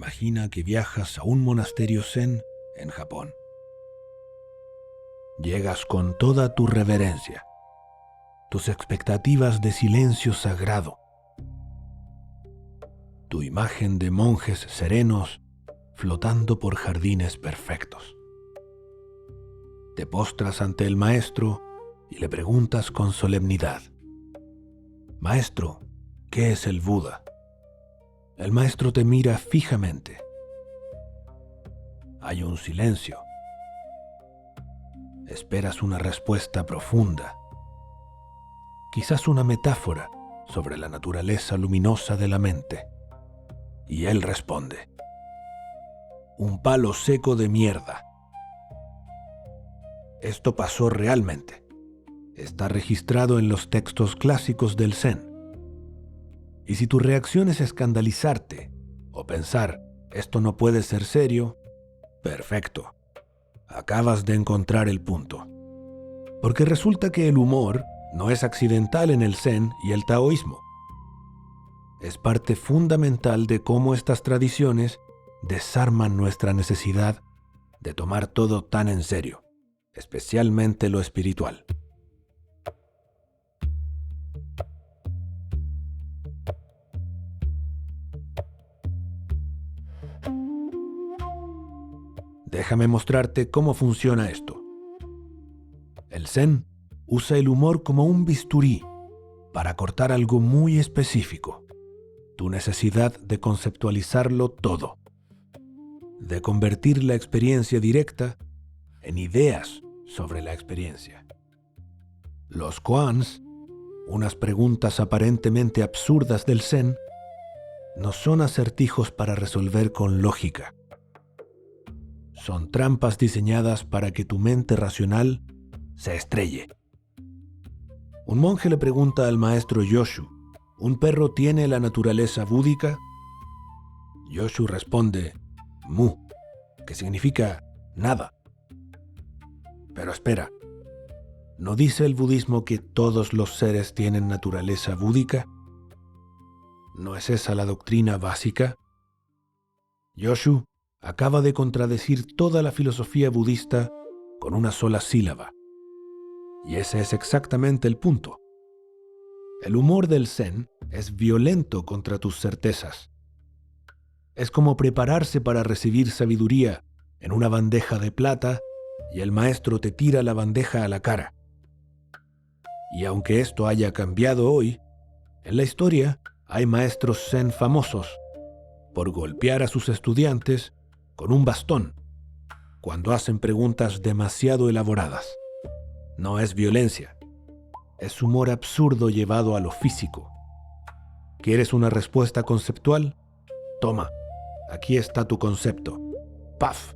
Imagina que viajas a un monasterio zen en Japón. Llegas con toda tu reverencia, tus expectativas de silencio sagrado, tu imagen de monjes serenos flotando por jardines perfectos. Te postras ante el maestro y le preguntas con solemnidad: Maestro, ¿qué es el Buda? El maestro te mira fijamente. Hay un silencio. Esperas una respuesta profunda, quizás una metáfora sobre la naturaleza luminosa de la mente. Y él responde: un palo seco de mierda. Esto pasó realmente. Está registrado en los textos clásicos del Zen. Y si tu reacción es escandalizarte o pensar, esto no puede ser serio, perfecto. Acabas de encontrar el punto. Porque resulta que el humor no es accidental en el Zen y el taoísmo. Es parte fundamental de cómo estas tradiciones desarman nuestra necesidad de tomar todo tan en serio, especialmente lo espiritual. Déjame mostrarte cómo funciona esto. El Zen usa el humor como un bisturí para cortar algo muy específico, tu necesidad de conceptualizarlo todo, de convertir la experiencia directa en ideas sobre la experiencia. Los koans, unas preguntas aparentemente absurdas del Zen, no son acertijos para resolver con lógica. Son trampas diseñadas para que tu mente racional se estrelle. Un monje le pregunta al maestro Yoshu: ¿un perro tiene la naturaleza búdica? Yoshu responde: mu, que significa nada. Pero espera, ¿no dice el budismo que todos los seres tienen naturaleza búdica? ¿No es esa la doctrina básica? Yoshu acaba de contradecir toda la filosofía budista con una sola sílaba. Y ese es exactamente el punto. El humor del Zen es violento contra tus certezas. Es como prepararse para recibir sabiduría en una bandeja de plata y el maestro te tira la bandeja a la cara. Y aunque esto haya cambiado hoy, en la historia hay maestros Zen famosos por golpear a sus estudiantes con un bastón cuando hacen preguntas demasiado elaboradas. No es violencia, es humor absurdo llevado a lo físico. ¿Quieres una respuesta conceptual? Toma, aquí está tu concepto. ¡Paf!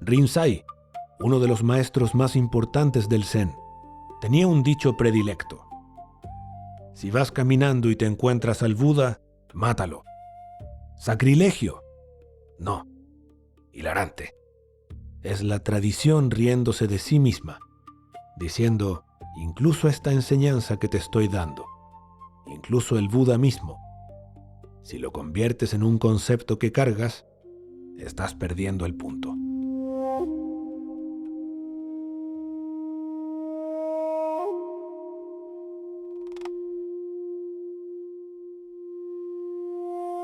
Rinzai, uno de los maestros más importantes del Zen, tenía un dicho predilecto: si vas caminando y te encuentras al Buda, mátalo. ¿Sacrilegio? No. Hilarante. Es la tradición riéndose de sí misma, diciendo: incluso esta enseñanza que te estoy dando, incluso el Buda mismo, si lo conviertes en un concepto que cargas, estás perdiendo el punto.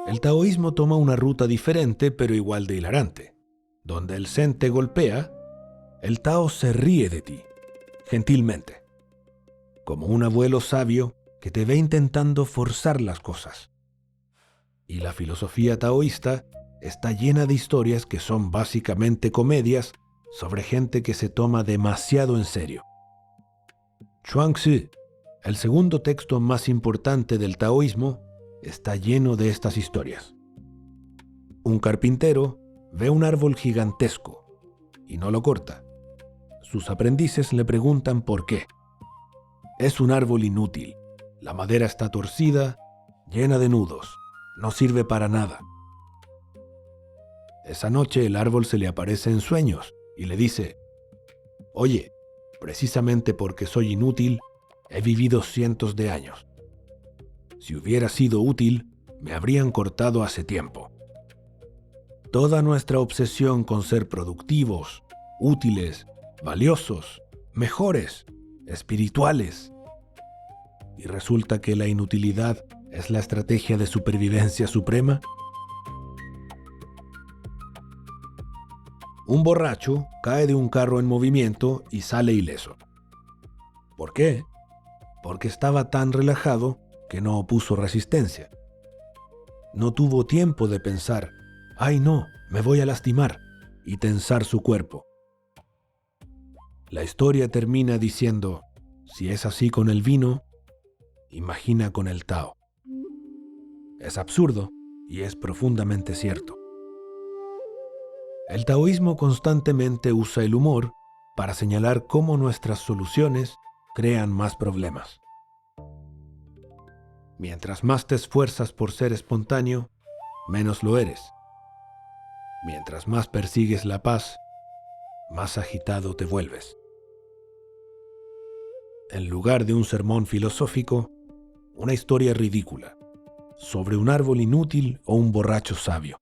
El taoísmo toma una ruta diferente pero igual de hilarante. Donde el Zen te golpea, el Tao se ríe de ti, gentilmente, como un abuelo sabio que te ve intentando forzar las cosas. Y la filosofía taoísta está llena de historias que son básicamente comedias sobre gente que se toma demasiado en serio. Chuang-Tzu, el segundo texto más importante del taoísmo, está lleno de estas historias. Un carpintero ve un árbol gigantesco y no lo corta. Sus aprendices le preguntan por qué. Es un árbol inútil. La madera está torcida, llena de nudos. No sirve para nada. Esa noche el árbol se le aparece en sueños y le dice: oye, precisamente porque soy inútil, he vivido cientos de años. Si hubiera sido útil, me habrían cortado hace tiempo. Toda nuestra obsesión con ser productivos, útiles, valiosos, mejores, espirituales. ¿Y resulta que la inutilidad es la estrategia de supervivencia suprema? Un borracho cae de un carro en movimiento y sale ileso. ¿Por qué? Porque estaba tan relajado que no opuso resistencia. No tuvo tiempo de pensar, ¡ay no, me voy a lastimar!, y tensar su cuerpo. La historia termina diciendo, si es así con el vino, imagina con el Tao. Es absurdo y es profundamente cierto. El taoísmo constantemente usa el humor para señalar cómo nuestras soluciones crean más problemas. Mientras más te esfuerzas por ser espontáneo, menos lo eres. Mientras más persigues la paz, más agitado te vuelves. En lugar de un sermón filosófico, una historia ridícula, sobre un árbol inútil o un borracho sabio.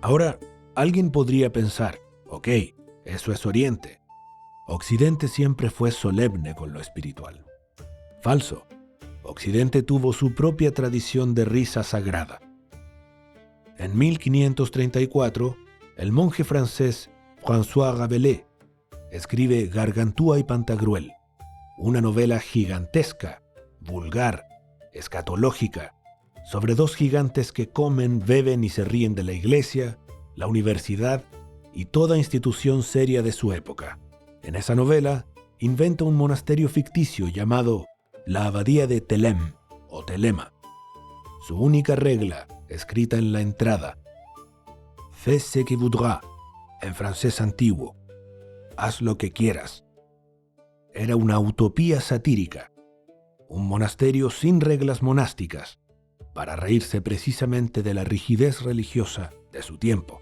Ahora, alguien podría pensar, ok, eso es Oriente. Occidente siempre fue solemne con lo espiritual. Falso. Occidente tuvo su propia tradición de risa sagrada. En 1534, el monje francés François Rabelais escribe Gargantúa y Pantagruel, una novela gigantesca, vulgar, escatológica, sobre dos gigantes que comen, beben y se ríen de la iglesia, la universidad y toda institución seria de su época. En esa novela, inventa un monasterio ficticio llamado la Abadía de Telem o Telema. Su única regla, escrita en la entrada, «Fais ce que voudras», en francés antiguo, «haz lo que quieras», era una utopía satírica, un monasterio sin reglas monásticas, para reírse precisamente de la rigidez religiosa de su tiempo.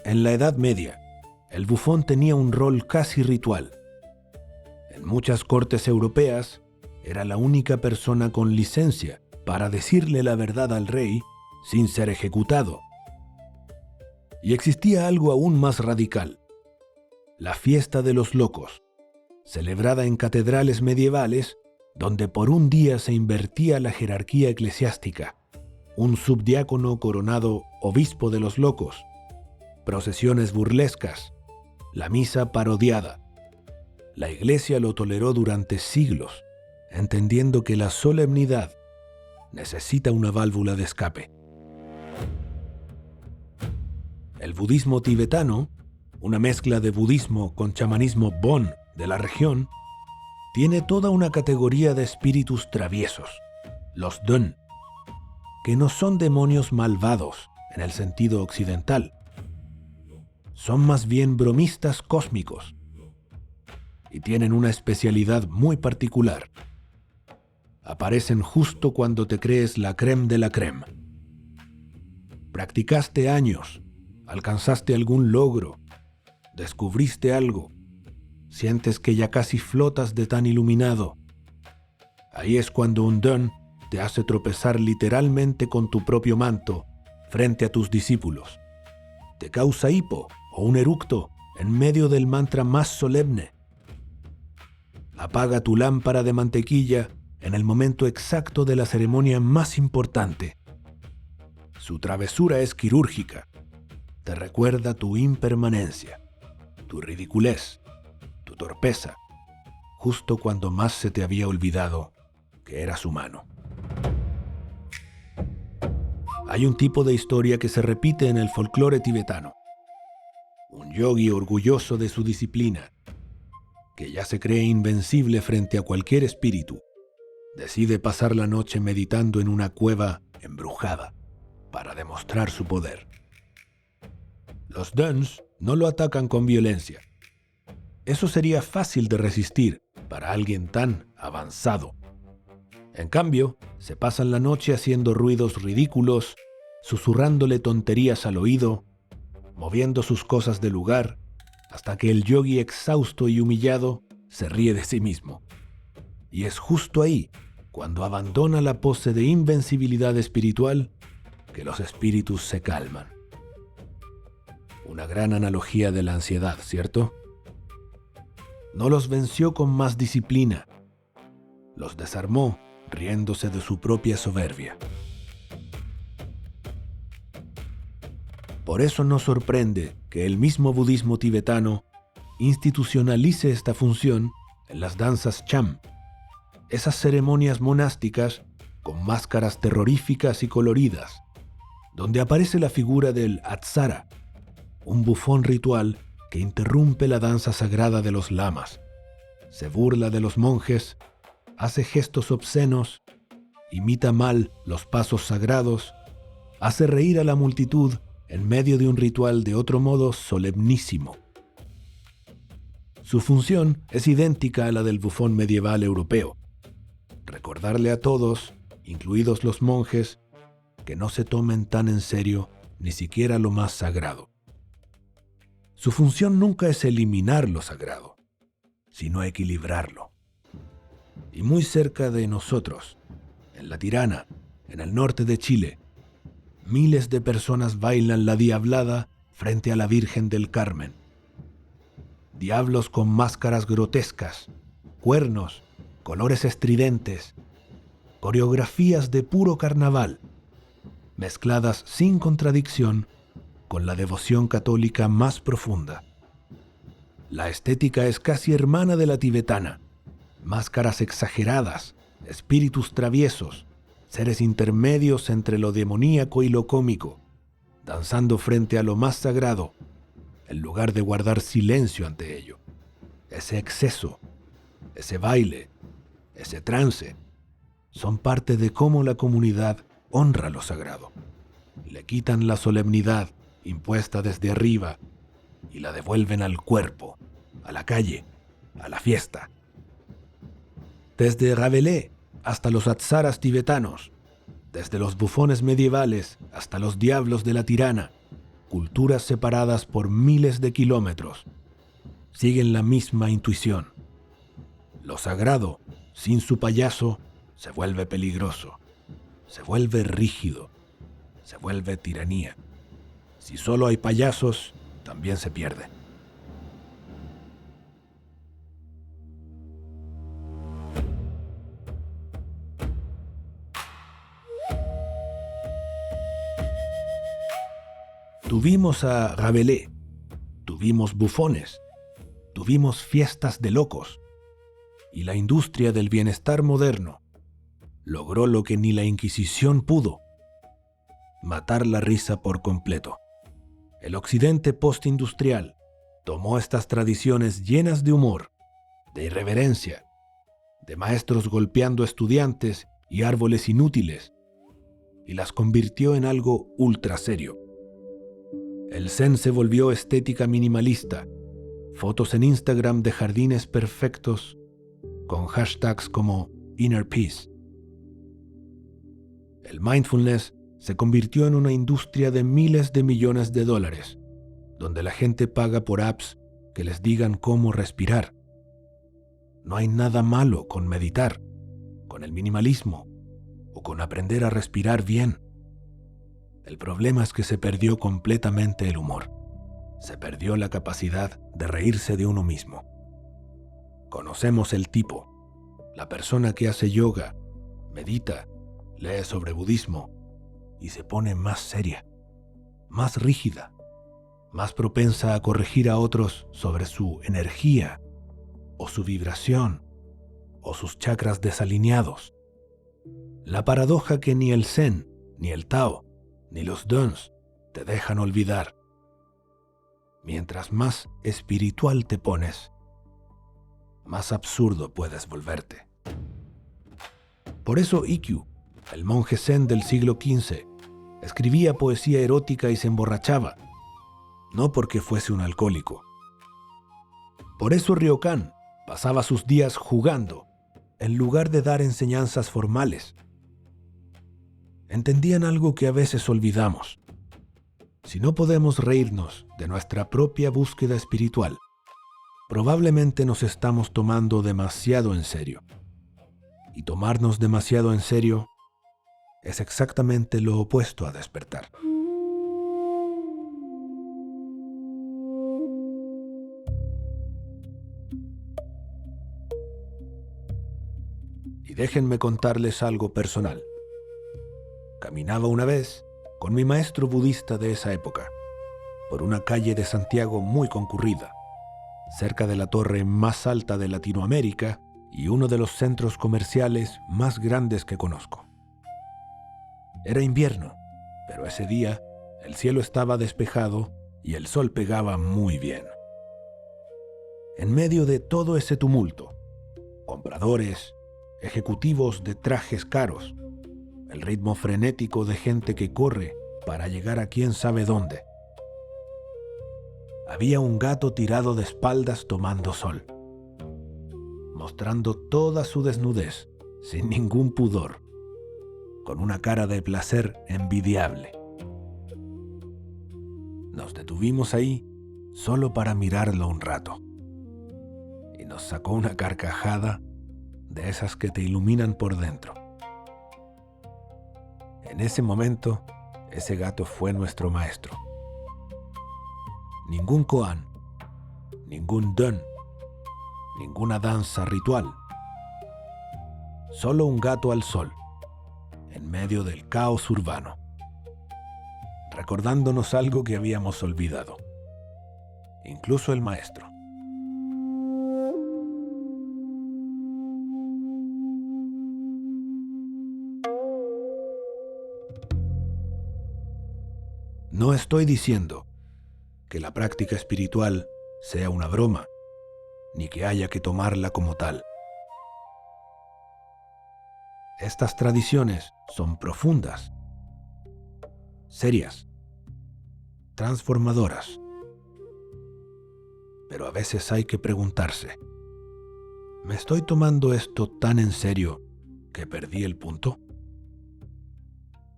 En la Edad Media, el bufón tenía un rol casi ritual. En muchas cortes europeas, era la única persona con licencia para decirle la verdad al rey sin ser ejecutado. Y existía algo aún más radical: la fiesta de los locos, celebrada en catedrales medievales, donde por un día se invertía la jerarquía eclesiástica, un subdiácono coronado obispo de los locos, procesiones burlescas, la misa parodiada. La Iglesia lo toleró durante siglos, entendiendo que la solemnidad necesita una válvula de escape. El budismo tibetano, una mezcla de budismo con chamanismo Bon de la región, tiene toda una categoría de espíritus traviesos, los Dön, que no son demonios malvados en el sentido occidental. Son más bien bromistas cósmicos y tienen una especialidad muy particular. Aparecen justo cuando te crees la crème de la crème. Practicaste años, alcanzaste algún logro, descubriste algo, sientes que ya casi flotas de tan iluminado. Ahí es cuando un Dön te hace tropezar literalmente con tu propio manto frente a tus discípulos. Te causa hipo o un eructo en medio del mantra más solemne. Apaga tu lámpara de mantequilla en el momento exacto de la ceremonia más importante. Su travesura es quirúrgica. Te recuerda tu impermanencia, tu ridiculez, tu torpeza, justo cuando más se te había olvidado que eras humano. Hay un tipo de historia que se repite en el folclore tibetano. Un yogui orgulloso de su disciplina, que ya se cree invencible frente a cualquier espíritu, decide pasar la noche meditando en una cueva embrujada para demostrar su poder. Los Döns no lo atacan con violencia. Eso sería fácil de resistir para alguien tan avanzado. En cambio, se pasan la noche haciendo ruidos ridículos, susurrándole tonterías al oído moviendo sus cosas de lugar, hasta que el yogi exhausto y humillado se ríe de sí mismo. Y es justo ahí, cuando abandona la pose de invencibilidad espiritual, que los espíritus se calman. Una gran analogía de la ansiedad, ¿cierto? No los venció con más disciplina, los desarmó riéndose de su propia soberbia. Por eso nos sorprende que el mismo budismo tibetano institucionalice esta función en las danzas cham, esas ceremonias monásticas con máscaras terroríficas y coloridas, donde aparece la figura del Atsara, un bufón ritual que interrumpe la danza sagrada de los lamas, se burla de los monjes, hace gestos obscenos, imita mal los pasos sagrados, hace reír a la multitud en medio de un ritual de otro modo solemnísimo. Su función es idéntica a la del bufón medieval europeo: recordarle a todos, incluidos los monjes, que no se tomen tan en serio ni siquiera lo más sagrado. Su función nunca es eliminar lo sagrado, sino equilibrarlo. Y muy cerca de nosotros, en La Tirana, en el norte de Chile, miles de personas bailan la diablada frente a la Virgen del Carmen. Diablos con máscaras grotescas, cuernos, colores estridentes, coreografías de puro carnaval, mezcladas sin contradicción con la devoción católica más profunda. La estética es casi hermana de la tibetana: máscaras exageradas, espíritus traviesos, seres intermedios entre lo demoníaco y lo cómico, danzando frente a lo más sagrado, en lugar de guardar silencio ante ello. Ese exceso, ese baile, ese trance, son parte de cómo la comunidad honra lo sagrado. Le quitan la solemnidad impuesta desde arriba y la devuelven al cuerpo, a la calle, a la fiesta. Desde Rabelais hasta los atsaras tibetanos, desde los bufones medievales hasta los diablos de la Tirana, culturas separadas por miles de kilómetros, siguen la misma intuición. Lo sagrado, sin su payaso, se vuelve peligroso, se vuelve rígido, se vuelve tiranía. Si solo hay payasos, también se pierde. Tuvimos a Rabelais, tuvimos bufones, tuvimos fiestas de locos, y la industria del bienestar moderno logró lo que ni la Inquisición pudo: matar la risa por completo. El occidente postindustrial tomó estas tradiciones llenas de humor, de irreverencia, de maestros golpeando estudiantes y árboles inútiles, y las convirtió en algo ultra serio. El Zen se volvió estética minimalista, fotos en Instagram de jardines perfectos con hashtags como Inner Peace. El mindfulness se convirtió en una industria de miles de millones de dólares, donde la gente paga por apps que les digan cómo respirar. No hay nada malo con meditar, con el minimalismo o con aprender a respirar bien. El problema es que se perdió completamente el humor. Se perdió la capacidad de reírse de uno mismo. Conocemos el tipo, la persona que hace yoga, medita, lee sobre budismo y se pone más seria, más rígida, más propensa a corregir a otros sobre su energía o su vibración o sus chakras desalineados. La paradoja que ni el Zen, ni el Tao, ni los Dons te dejan olvidar. Mientras más espiritual te pones, más absurdo puedes volverte. Por eso Ikkyu, el monje zen del siglo XV, escribía poesía erótica y se emborrachaba, no porque fuese un alcohólico. Por eso Ryokan pasaba sus días jugando, en lugar de dar enseñanzas formales. Entendían algo que a veces olvidamos: Si no podemos reírnos de nuestra propia búsqueda espiritual, probablemente nos estamos tomando demasiado en serio. Y tomarnos demasiado en serio es exactamente lo opuesto a despertar. Y déjenme contarles algo personal. Caminaba una vez con mi maestro budista de esa época, por una calle de Santiago muy concurrida, cerca de la torre más alta de Latinoamérica y uno de los centros comerciales más grandes que conozco. Era invierno, pero ese día el cielo estaba despejado y el sol pegaba muy bien. En medio de todo ese tumulto, compradores, ejecutivos de trajes caros, el ritmo frenético de gente que corre para llegar a quién sabe dónde. Había un gato tirado de espaldas tomando sol, mostrando toda su desnudez, sin ningún pudor, con una cara de placer envidiable. Nos detuvimos ahí solo para mirarlo un rato, y nos sacó una carcajada de esas que te iluminan por dentro. En ese momento, ese gato fue nuestro maestro. Ningún koan, ningún dön, ninguna danza ritual. Solo un gato al sol, en medio del caos urbano, recordándonos algo que habíamos olvidado, incluso el maestro. No estoy diciendo que la práctica espiritual sea una broma, ni que haya que tomarla como tal. Estas tradiciones son profundas, serias, transformadoras. Pero a veces hay que preguntarse, ¿me estoy tomando esto tan en serio que perdí el punto?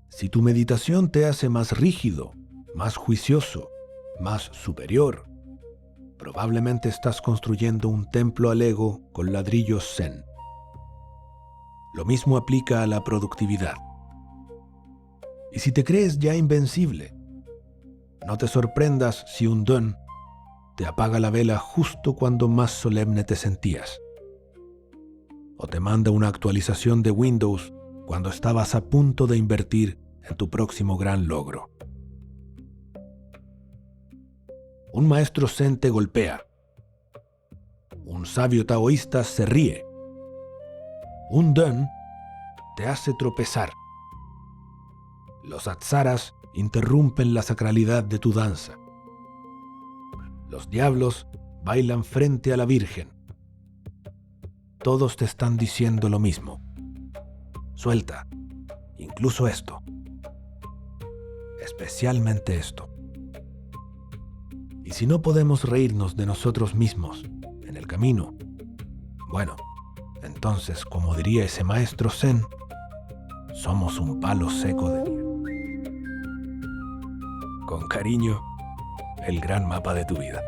Si tu meditación te hace más rígido, más juicioso, más superior, probablemente estás construyendo un templo al ego con ladrillos zen. Lo mismo aplica a la productividad. Y si te crees ya invencible, no te sorprendas si un dön te apaga la vela justo cuando más solemne te sentías, o te manda una actualización de Windows cuando estabas a punto de invertir en tu próximo gran logro. Un maestro zen te golpea. Un sabio taoísta se ríe. Un dön te hace tropezar. Los apsaras interrumpen la sacralidad de tu danza. Los diablos bailan frente a la Virgen. Todos te están diciendo lo mismo. Suelta, incluso esto. Especialmente esto. Y si no podemos reírnos de nosotros mismos en el camino, bueno, entonces, como diría ese maestro zen, somos un palo seco de vida. Con cariño, el gran mapa de tu vida.